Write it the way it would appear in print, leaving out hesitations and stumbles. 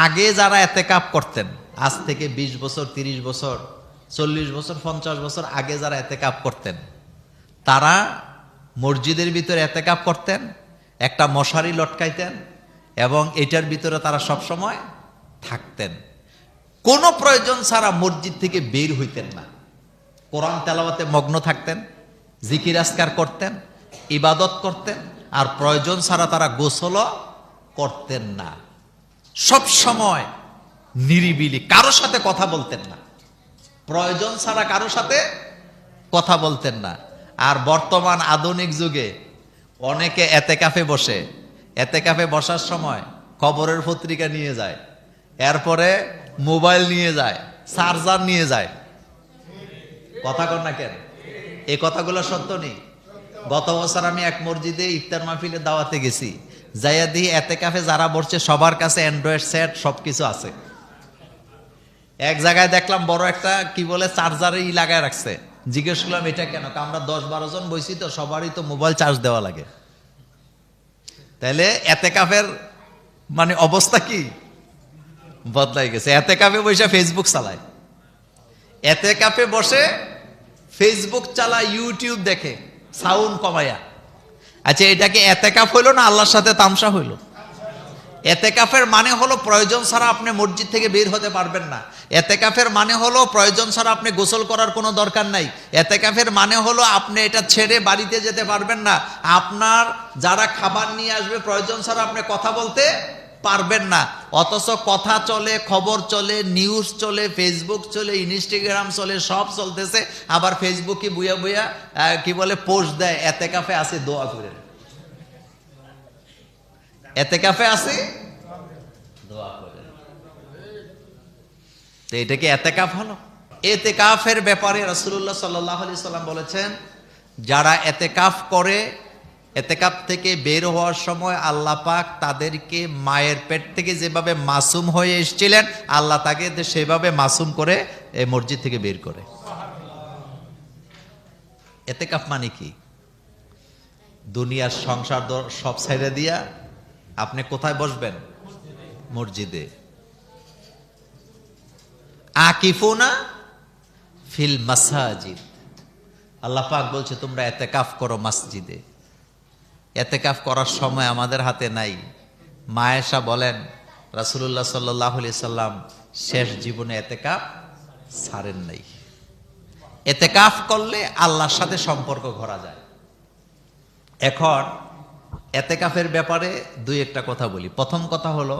আগে যারা এতেকাফ করতেন, আজ থেকে 20 বছর, 30 বছর, 40 বছর, 50 বছর আগে যারা এতেকাফ করতেন, তারা মসজিদের ভিতরে এতেকাফ করতেন, একটা মশারি লটকাইতেন এবং এটার ভিতরে তারা সব সময় থাকতেন। কোনো প্রয়োজন ছাড়া মসজিদ থেকে বের হইতেন না। কোরআন তেলাওয়াতে মগ্ন থাকতেন, জিকির আজকার করতেন, ইবাদত করতেন, আর প্রয়োজন ছাড়া তারা গোসলও করতেন না। সব সময় নিরিবিলি, কারো সাথে কথা বলতেন না, প্রয়োজন ছাড়া কারো সাথে কথা বলতেন না। আর বর্তমান আধুনিক যুগে অনেকে এতেকাফে বসে, এতেকাফে বসার সময় খবরের পত্রিকা নিয়ে যায়, এরপরে মোবাইল নিয়ে যায়, চার্জার নিয়ে যায়। কথা কর না কেন? এই কথাগুলো সত্য নেই? গত বছর আমি এক মসজিদে ইফতার মাহফিলে দাওয়াতে গেছি, যাইয়া দিয়ে এতেকাফে যারা বসছে সবার কাছে অ্যান্ড্রয়েড সেট সবকিছু আছে। এক জায়গায় দেখলাম বড় একটা কি বলে চার্জারে লাগায় রাখছে। জিজ্ঞেস করলাম এটা কেন? আমরা 10-12 জন বইছি তো, সবারই তো মোবাইল চার্জ দেওয়া লাগে। তাইলে এতেকাফের মানে অবস্থা কি বদলাই গেছে। এতেকাফে বসে ফেসবুক চালায়, এতেকাফে বসে ফেসবুক চালায়, ইউটিউব দেখে সাউন্ড কমায়া। আচ্ছা, এটাকে এতেকাফ হইল না আল্লাহর সাথে তামসা হইল? এতেকাফের মানে হলো প্রয়োজন ছাড়া আপনি মসজিদ থেকে বের হতে পারবেন না। এতেকাফের মানে হলো প্রয়োজন ছাড়া আপনি গোসল করার কোনো দরকার নাই। এতেকাফের মানে হলো আপনি এটা ছেড়ে বাড়িতে যেতে পারবেন না। আপনার যারা খাবার নিয়ে আসবে প্রয়োজন ছাড়া আপনি কথা বলতে পারবেন না। অথচ কথা চলে, খবর চলে, নিউজ চলে, ফেসবুক চলে, ইনস্টাগ্রাম চলে, সব চলতেছে। আবার ফেসবুকে বুয়া বুয়া কি বলে পোস্ট দেয়, এতেকাফে আছে দোয়া করেন, এতেকাফে আছে দোয়া করেন। তো এটা কি এতেকাফ হলো? এতেকাফের ব্যাপারে রাসূলুল্লাহ সাল্লাল্লাহু আলাইহি সাল্লাম বলেছেন, যারা এতেকাফ করে, এতেকাফ থেকে বের হওয়ার সময় আল্লাহ পাক তাদেরকে মায়ের পেট থেকে যেভাবে মাসুম হয়ে এসেছিলেন, আল্লাহ তাকে সেভাবে মাসুম করে এই মসজিদ থেকে বের করে। এতেকাফ মানে কি? দুনিয়ার সংসার সব ছেড়ে দিয়া আপনি কোথায় বসবেন? মসজিদে। আকিফুনা ফিল মাসাজিদ, আল্লাহ পাক বলছে তোমরা এতেকাফ করো মসজিদে। এতেকাফ করার সময় আমাদের হাতে নাই। মা আয়েশা বলেন, রাসূলুল্লাহ সাল্লাল্লাহু আলাইহি সাল্লাম শেষ জীবনে এতেকাফ ছাড়েন নাই। এতেকাফ করলে আল্লাহর সাথে সম্পর্ক গড়া যায়। এখন এতেকাফের ব্যাপারে দুই একটা কথা বলি। প্রথম কথা হলো,